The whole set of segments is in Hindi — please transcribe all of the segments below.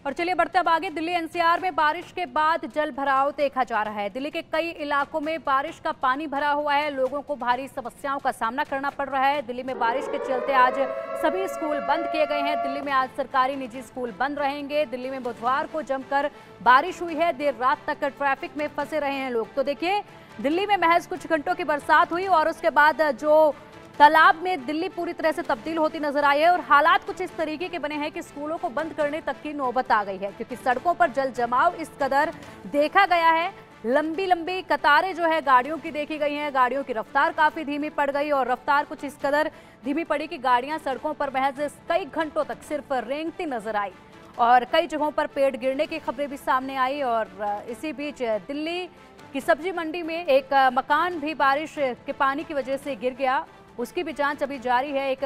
और चलिए बढ़ते अब आगे। दिल्ली एनसीआर में बारिश के बाद जल भराव देखा जा रहा है। दिल्ली के कई इलाकों में बारिश का पानी भरा हुआ है, लोगों को भारी समस्याओं का सामना करना पड़ रहा है। दिल्ली में बारिश के चलते आज सभी स्कूल बंद किए गए हैं। दिल्ली में आज सरकारी निजी स्कूल बंद रहेंगे। दिल्ली में बुधवार को जमकर बारिश हुई है, देर रात तक ट्रैफिक में फंसे रहे हैं लोग। तो देखिए, दिल्ली में महज कुछ घंटों की बरसात हुई और उसके बाद जो तालाब में दिल्ली पूरी तरह से तब्दील होती नजर आई है और हालात कुछ इस तरीके के बने हैं कि स्कूलों को बंद करने तक की नौबत आ गई है, क्योंकि सड़कों पर जल जमाव इस कदर देखा गया है। लंबी लंबी कतारें जो है गाड़ियों की देखी गई हैं। गाड़ियों की रफ्तार काफी धीमी पड़ गई और रफ्तार कुछ इस कदर धीमी पड़ी कि गाड़ियां सड़कों पर महज कई घंटों तक सिर्फ रेंगती नजर आई और कई जगहों पर पेड़ गिरने की खबरें भी सामने आई। और इसी बीच दिल्ली की सब्जी मंडी में एक मकान भी बारिश के पानी की वजह से गिर गया, उसकी भी जांच अभी जारी है। एक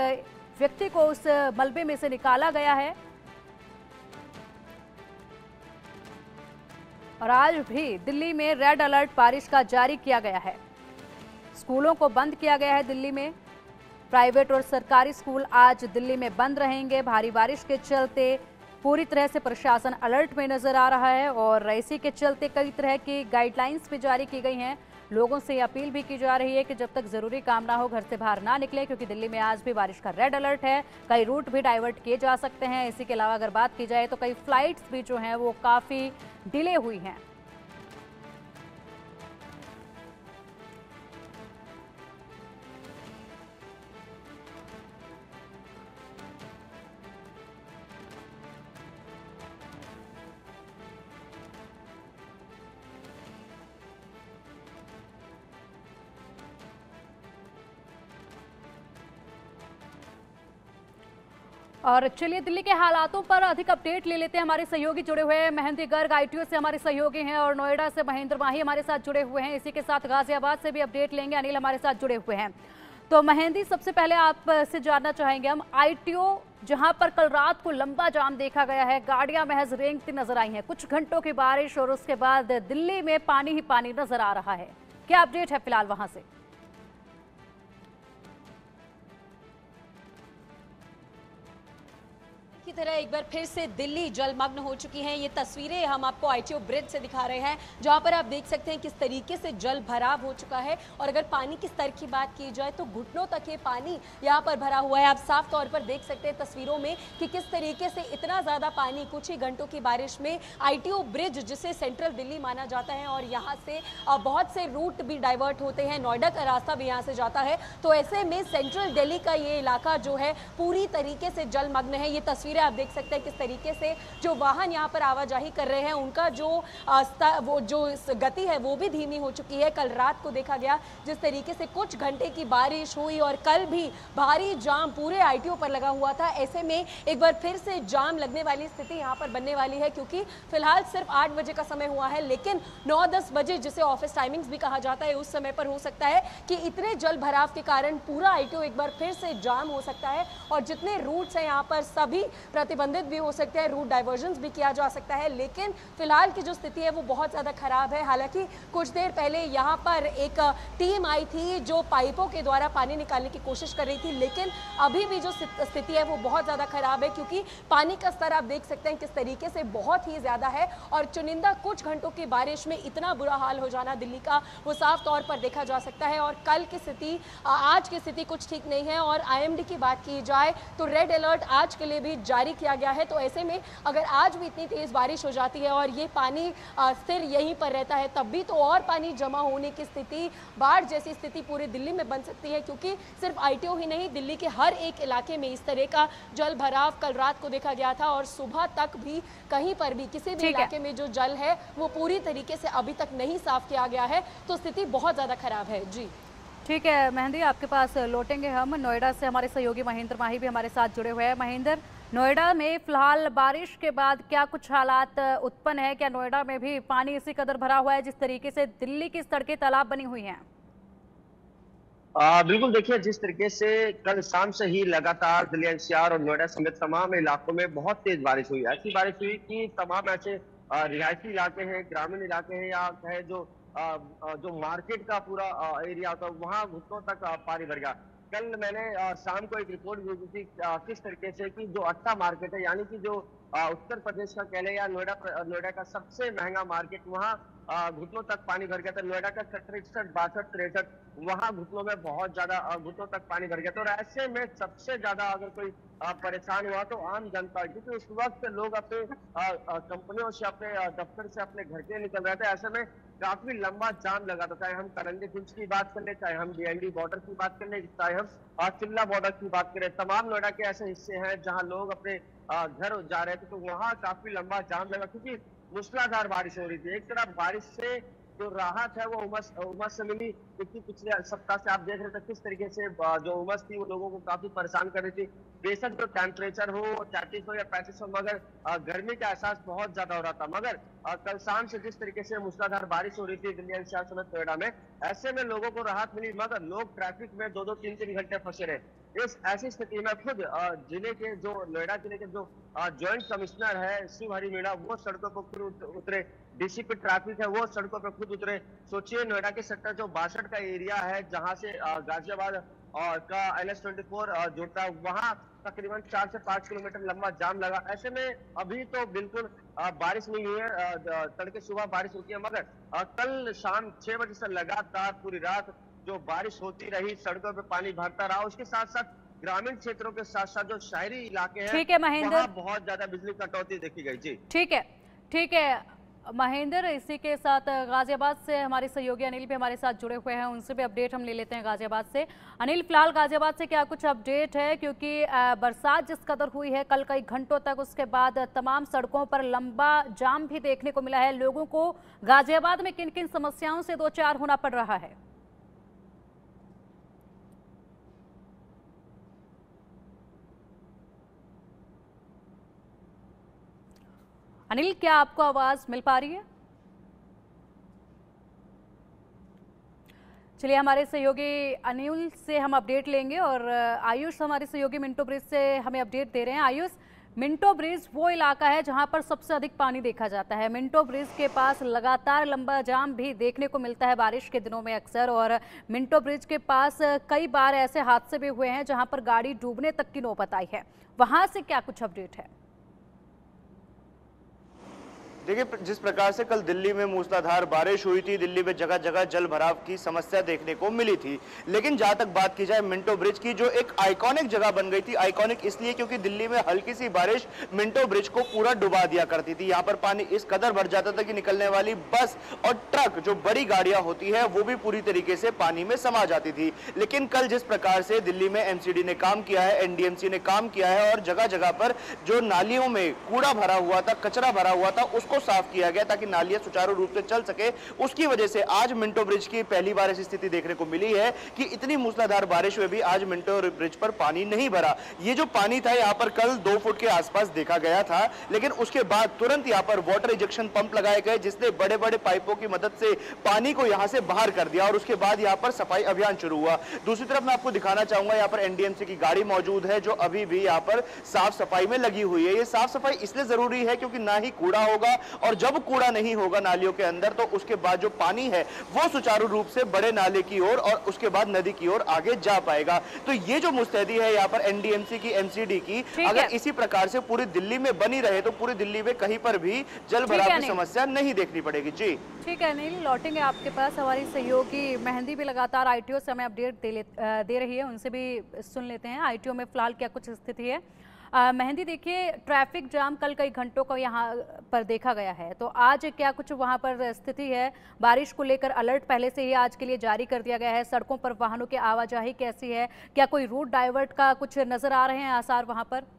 व्यक्ति को उस मलबे में से निकाला गया है और आज भी दिल्ली में रेड अलर्ट बारिश का जारी किया गया है। स्कूलों को बंद किया गया है। दिल्ली में प्राइवेट और सरकारी स्कूल आज दिल्ली में बंद रहेंगे। भारी बारिश के चलते पूरी तरह से प्रशासन अलर्ट में नजर आ रहा है और इसी के चलते कई तरह की गाइडलाइंस भी जारी की गई हैं। लोगों से अपील भी की जा रही है कि जब तक जरूरी काम ना हो घर से बाहर ना निकले, क्योंकि दिल्ली में आज भी बारिश का रेड अलर्ट है। कई रूट भी डाइवर्ट किए जा सकते हैं। इसी के अलावा अगर बात की जाए तो कई फ्लाइट्स भी जो हैं वो काफ़ी डिले हुई हैं। और चलिए दिल्ली के हालातों पर अधिक अपडेट ले लेते हैं। हमारे सहयोगी जुड़े हुए हैं, महेंद्र गर्ग आईटीओ से हमारे सहयोगी हैं और नोएडा से महेंद्र माही हमारे साथ जुड़े हुए हैं। इसी के साथ गाजियाबाद से भी अपडेट लेंगे, अनिल हमारे साथ जुड़े हुए हैं। तो महेंद्र, सबसे पहले आपसे जानना चाहेंगे हम, आईटीओ जहां पर कल रात को लंबा जाम देखा गया है, गाड़ियां महज रेंगती नजर आई हैं, कुछ घंटों की बारिश और उसके बाद दिल्ली में पानी ही पानी नजर आ रहा है, क्या अपडेट है फिलहाल वहां से? की तरह एक बार फिर से दिल्ली जलमग्न हो चुकी है। ये तस्वीरें हम आपको आईटीओ ब्रिज से दिखा रहे हैं, जहां पर आप देख सकते हैं किस तरीके से जल भराव हो चुका है। और अगर पानी के स्तर की बात की जाए तो घुटनों तक ये पानी यहां पर भरा हुआ है। आप साफ तौर पर देख सकते हैं तस्वीरों में कि किस तरीके से इतना ज्यादा पानी कुछ ही घंटों की बारिश में आईटीओ ब्रिज, जिसे सेंट्रल दिल्ली माना जाता है और यहाँ से बहुत से रूट भी डाइवर्ट होते हैं, नोएडा का रास्ता भी यहाँ से जाता है, तो ऐसे में सेंट्रल दिल्ली का ये इलाका जो है पूरी तरीके से जलमग्न है। ये तस्वीरें आप देख सकते हैं किस तरीके से जो वाहन यहाँ पर आवाजाही कर रहे हैं उनका जो गति है वो भी धीमी हो चुकी है। कल रात को देखा गया जिस तरीके से कुछ घंटे की बारिश हुई और कल भी भारी जाम पूरे आईटीओ पर लगा हुआ था। ऐसे में एक बार फिर से जाम लगने वाली स्थिति यहाँ पर बनने वाली है, क्योंकि फिलहाल सिर्फ 8 बजे का समय हुआ है, लेकिन 9-10 बजे, जिसे ऑफिस टाइमिंग्स भी कहा जाता है, उस समय पर हो सकता है कि इतने जल भराव के कारण पूरा आईटीओ एक बार फिर से जाम हो सकता है और जितने रूट्स हैं यहाँ पर सभी प्रतिबंधित भी हो सकते हैं, रूट डाइवर्जन्स भी किया जा सकता है। लेकिन फिलहाल की जो स्थिति है वो बहुत ज़्यादा खराब है। हालांकि कुछ देर पहले यहाँ पर एक टीम आई थी जो पाइपों के द्वारा पानी निकालने की कोशिश कर रही थी, लेकिन अभी भी जो स्थिति है वो बहुत ज़्यादा खराब है, क्योंकि पानी का स्तर आप देख सकते हैं किस तरीके से बहुत ही ज़्यादा है और चुनिंदा कुछ घंटों की बारिश में इतना बुरा हाल हो जाना दिल्ली का वो साफ तौर पर देखा जा सकता है। और कल की स्थिति, आज की स्थिति कुछ ठीक नहीं है। और आईएमडी की बात की जाए तो रेड अलर्ट आज के लिए भी जारी किया गया है। तो ऐसे में अगर आज भी इतनी तेज बारिश हो जाती है और ये पानी स्थिर यहीं पर रहता है, तब भी तो और पानी जमा होने की स्थिति, बाढ़ जैसी स्थिति पूरे दिल्ली में बन सकती है, क्योंकि सिर्फ आईटीओ ही नहीं, दिल्ली के हर एक इलाके में इस तरह का जल भराव कल रात को देखा गया था और सुबह तक भी कहीं पर भी किसी भी इलाके में जो जल है वो पूरी तरीके से अभी तक नहीं साफ किया गया है। तो स्थिति बहुत ज्यादा खराब है। जी ठीक है महेंद्र, आपके पास लौटेंगे हम। नोएडा से हमारे सहयोगी महेंद्र माही भी हमारे साथ जुड़े हुए हैं। महेंद्र, नोएडा में फिलहाल बारिश के बाद क्या कुछ हालात उत्पन्न है? क्या नोएडा में भी पानी इसी कदर भरा हुआ है जिस तरीके से दिल्ली की सड़कें तालाब बनी हुई हैं? बिल्कुल, देखिए जिस तरीके से कल शाम से ही लगातार दिल्ली एनसीआर और नोएडा समेत तमाम इलाकों में बहुत तेज बारिश हुई। ऐसी बारिश हुई कि तमाम ऐसे रिहायशी इलाके हैं, ग्रामीण इलाके हैं या है जो मार्केट का पूरा एरिया होता है, वहां घुटनों तक पानी भर गया। कल मैंने शाम को एक रिपोर्ट भेजी थी किस तरीके से कि जो अट्टा मार्केट है, यानी कि जो उत्तर प्रदेश का कह लें या नोएडा का सबसे महंगा मार्केट, वहाँ घुटनों तक पानी भर गया था। नोएडा का 61, 62, 63, वहाँ घुटनों में बहुत ज्यादा घुटनों तक पानी भर गया था। और ऐसे में सबसे ज्यादा अगर कोई परेशान हुआ तो आम जनता, क्योंकि उस वक्त लोग अपने कंपनियों से, अपने दफ्तर से अपने घर के निकल रहे थे। ऐसे में काफी लंबा जाम लगा था, चाहे हम करंदी कुंज की बात कर ले, चाहे हम डीआईडी बॉर्डर की बात कर ले, चाहे हम चिल्ला बॉर्डर की बात करें। तमाम नोएडा के ऐसे हिस्से हैं जहां लोग अपने घर जा रहे थे, तो वहां काफी लंबा जाम लगा, क्योंकि मूसलाधार बारिश हो रही थी। एक तरफ बारिश से जो राहत है वो उमस से मिली, क्योंकि पिछले सप्ताह से आप देख रहे थे किस तरीके से जो उमस थी वो लोगों को काफी परेशान कर रही थी। बेशक जो टेम्परेचर हो 34 हो या 35 हो, मगर गर्मी का एहसास बहुत ज्यादा हो रहा था। मगर कल शाम से जिस तरीके से मूसलाधार बारिश हो रही थी दिल्ली एनसीआर समेत नोएडा में, ऐसे में लोगों को राहत मिली, मगर लोग ट्रैफिक में 2-2, 3-3 घंटे फंसे रहे। इस ऐसी स्थिति में खुद जिले के जो नोएडा जिले के जो ज्वाइंट कमिश्नर है शिव हरि मीणा, वो सड़कों पर खुद उतरे। डीसीपी ट्रैफिक है वो सड़कों पर खुद उतरे। सोचिए नोएडा के सेक्टर जो 62 का एरिया है, जहां से गाजियाबाद का NH-24 जुड़ता है, वहां तकरीबन 4 से 5 किलोमीटर लंबा जाम लगा। ऐसे में अभी तो बिल्कुल बारिश नहीं हुई है, तड़के सुबह बारिश होती है, मगर कल शाम 6 बजे से लगातार पूरी रात जो बारिश होती रही, सड़कों पे पानी भरता रहा। उसके साथ साथ ग्रामीण क्षेत्रों के साथ साथ जो शहरी इलाके हैं, ठीक है महेंद्र, बहुत ज्यादा बिजली कटौती देखी गई। जी ठीक है महेंद्र, इसी के साथ गाजियाबाद से हमारे सहयोगी अनिल भी हमारे साथ जुड़े हुए हैं, उनसे भी अपडेट हम ले लेते हैं गाजियाबाद से। अनिल, फिलहाल गाजियाबाद से क्या कुछ अपडेट है, क्योंकि बरसात जिस कदर हुई है कल कई घंटों तक, उसके बाद तमाम सड़कों पर लंबा जाम भी देखने को मिला है। लोगों को गाजियाबाद में किन किन समस्याओं से दो चार होना पड़ रहा है? अनिल, क्या आपको आवाज मिल पा रही है? चलिए, हमारे सहयोगी अनिल से हम अपडेट लेंगे और आयुष हमारे सहयोगी मिंटो ब्रिज से हमें अपडेट दे रहे हैं। आयुष, मिंटो ब्रिज वो इलाका है जहां पर सबसे अधिक पानी देखा जाता है। मिंटो ब्रिज के पास लगातार लंबा जाम भी देखने को मिलता है बारिश के दिनों में अक्सर, और मिंटो ब्रिज के पास कई बार ऐसे हादसे भी हुए हैं जहां पर गाड़ी डूबने तक की नौबत आई है। वहां से क्या कुछ अपडेट है? देखिए, जिस प्रकार से कल दिल्ली में मूसलाधार बारिश हुई थी, दिल्ली में जगह जगह जल भराव की समस्या देखने को मिली थी, लेकिन जहां तक बात की जाए मिंटो ब्रिज की, जो एक आइकॉनिक जगह बन गई थी, आइकॉनिक इसलिए क्योंकि दिल्ली में हल्की सी बारिश मिंटो ब्रिज को पूरा डुबा दिया करती थी। यहाँ पर पानी इस कदर भर जाता था कि निकलने वाली बस और ट्रक, जो बड़ी गाड़ियां होती है, वो भी पूरी तरीके से पानी में समा जाती थी। लेकिन कल जिस प्रकार से दिल्ली में एमसीडी ने काम किया है, एनडीएमसी ने काम किया है, और जगह जगह पर जो नालियों में कूड़ा भरा हुआ था, कचरा भरा हुआ था, उसको साफ किया गया ताकि नालियां सुचारू रूप से चल सके। उसकी वजह से आज मिंटो ब्रिज की पहली बार ऐसी स्थिति देखने को मिली है कि इतनी मूसलाधार बारिश में भी आज मिंटो ब्रिज पर पानी नहीं भरा। ये जो पानी था यहाँ पर कल 2 फुट के आसपास देखा गया था, लेकिन उसके बाद तुरंत यहाँ पर वाटर इंजेक्शन पंप लगाए गए, जिसने बड़े बड़े पाइपों की मदद से पानी को यहाँ से बाहर कर दिया, और उसके बाद यहाँ पर सफाई अभियान शुरू हुआ। दूसरी तरफ मैं आपको दिखाना चाहूंगा, यहाँ पर एनडीएमसी की गाड़ी मौजूद है जो अभी भी यहाँ पर साफ सफाई में लगी हुई है। ये साफ सफाई इसलिए जरूरी है क्योंकि ना ही कूड़ा होगा, और जब कूड़ा नहीं होगा नालियों के अंदर, तो उसके बाद जो पानी है वो सुचारू रूप से बड़े नाले की ओर और उसके बाद नदी की ओर आगे जा पाएगा। तो ये जो मुस्तैदी है यहाँ पर एनडीएमसी की, एमसीडी की, अगर इसी प्रकार से पूरी दिल्ली में बनी रहे तो पूरी दिल्ली में कहीं पर भी जल भराव की समस्या नहीं देखनी पड़ेगी। जी ठीक है अनिल, लौटेंगे आपके पास। हमारी सहयोगी मेहंदी भी लगातार आईटीओ से हमें अपडेट दे रही है, उनसे भी सुन लेते हैं आईटीओ में फिलहाल क्या कुछ स्थिति है। मेहंदी, देखिए, ट्रैफिक जाम कल कई घंटों का यहाँ पर देखा गया है, तो आज क्या कुछ वहाँ पर स्थिति है? बारिश को लेकर अलर्ट पहले से ही आज के लिए जारी कर दिया गया है। सड़कों पर वाहनों की आवाजाही कैसी है? क्या कोई रूट डाइवर्ट का कुछ नजर आ रहे हैं आसार वहाँ पर?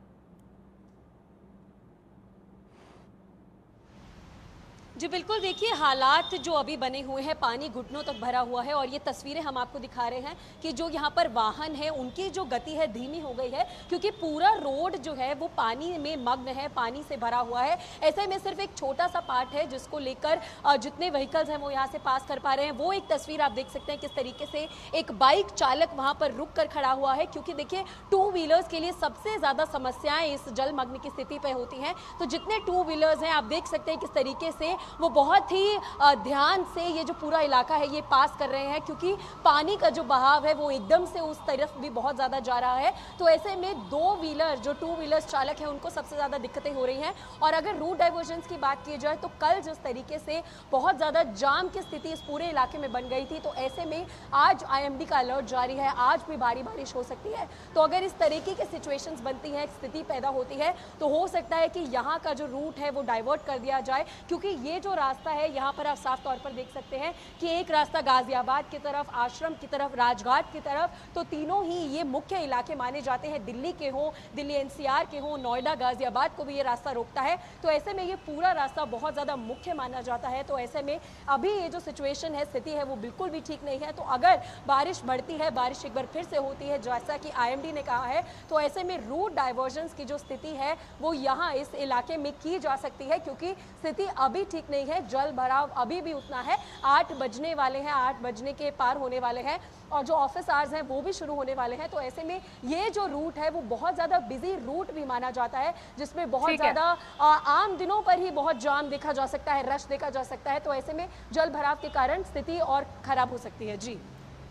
जी बिल्कुल, देखिए हालात जो अभी बने हुए हैं, पानी घुटनों तक भरा हुआ है, और ये तस्वीरें हम आपको दिखा रहे हैं कि जो यहाँ पर वाहन है उनकी जो गति है धीमी हो गई है, क्योंकि पूरा रोड जो है वो पानी में मग्न है, पानी से भरा हुआ है। ऐसे में सिर्फ एक छोटा सा पार्ट है जिसको लेकर जितने व्हीकल्स हैं वो यहाँ से पास कर पा रहे हैं। वो एक तस्वीर आप देख सकते हैं किस तरीके से एक बाइक चालक वहाँ पर रुक कर खड़ा हुआ है, क्योंकि देखिए 2 व्हीलर्स के लिए सबसे ज़्यादा समस्याएं इस जलमग्न की स्थिति पर होती हैं। तो जितने 2 व्हीलर्स हैं आप देख सकते हैं किस तरीके से वो बहुत ही ध्यान से ये जो पूरा इलाका है ये पास कर रहे हैं, क्योंकि पानी का जो बहाव है वो एकदम से उस तरफ भी बहुत ज़्यादा जा रहा है। तो ऐसे में 2 व्हीलर जो 2 व्हीलर्स चालक हैं उनको सबसे ज़्यादा दिक्कतें हो रही हैं। और अगर रूट डाइवर्जन की बात की जाए तो कल जिस तरीके से बहुत ज़्यादा जाम की स्थिति इस पूरे इलाके में बन गई थी, तो ऐसे में आज IMD का अलर्ट जारी है, आज भी भारी बारिश हो सकती है। तो अगर इस तरीके की सिचुएशंस बनती हैं, स्थिति पैदा होती है, तो हो सकता है कि यहाँ का जो रूट है वो डाइवर्ट कर दिया जाए, क्योंकि ये जो रास्ता है यहाँ पर आप साफ तौर पर देख सकते हैं कि एक रास्ता गाजियाबाद की तरफ, आश्रम की तरफ, राजघाट की तरफ, तो तीनों ही ये मुख्य इलाके माने जाते हैं। दिल्ली के हों, दिल्ली NCR के हों, नोएडा, गाजियाबाद को भी ये रास्ता रोकता है। तो ऐसे में ये पूरा रास्ता बहुत ज़्यादा मुख्य माना जाता है। तो ऐसे में अभी ये जो सिचुएशन है, स्थिति है, वो बिल्कुल भी ठीक नहीं है। तो अगर बारिश बढ़ती है, बारिश एक बार फिर से होती है जैसा कि IMD ने कहा है, तो ऐसे में रूट डाइवर्जन की जो स्थिति है वो यहाँ इस इलाके में की जा सकती है, क्योंकि स्थिति अभी ठीक नहीं है। जल भराव अभी भी उतना है। 8 बजने वाले हैं, 8 बजने के पार होने वाले हैं और जो ऑफिस आवर्स हैं वो भी शुरू होने वाले हैं। तो ऐसे में ये जो रूट है वो बहुत ज़्यादा बिजी रूट भी माना जाता है, जिसमें बहुत ज़्यादा आम दिनों पर ही बहुत जाम देखा जा सकता है, रश देखा जा सकता है। तो ऐसे में जल भराव के कारण स्थिति और खराब हो सकती है। जी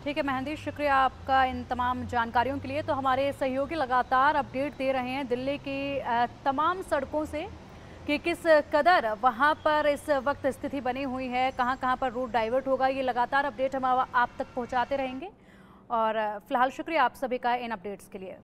ठीक है मेहंदी, शुक्रिया आपका इन तमाम जानकारियों के लिए। तो हमारे सहयोगी लगातार अपडेट दे रहे हैं दिल्ली की तमाम सड़कों से कि किस कदर वहां पर इस वक्त स्थिति बनी हुई है, कहां कहां पर रूट डाइवर्ट होगा। ये लगातार अपडेट हम आप तक पहुंचाते रहेंगे। और फिलहाल शुक्रिया आप सभी का इन अपडेट्स के लिए।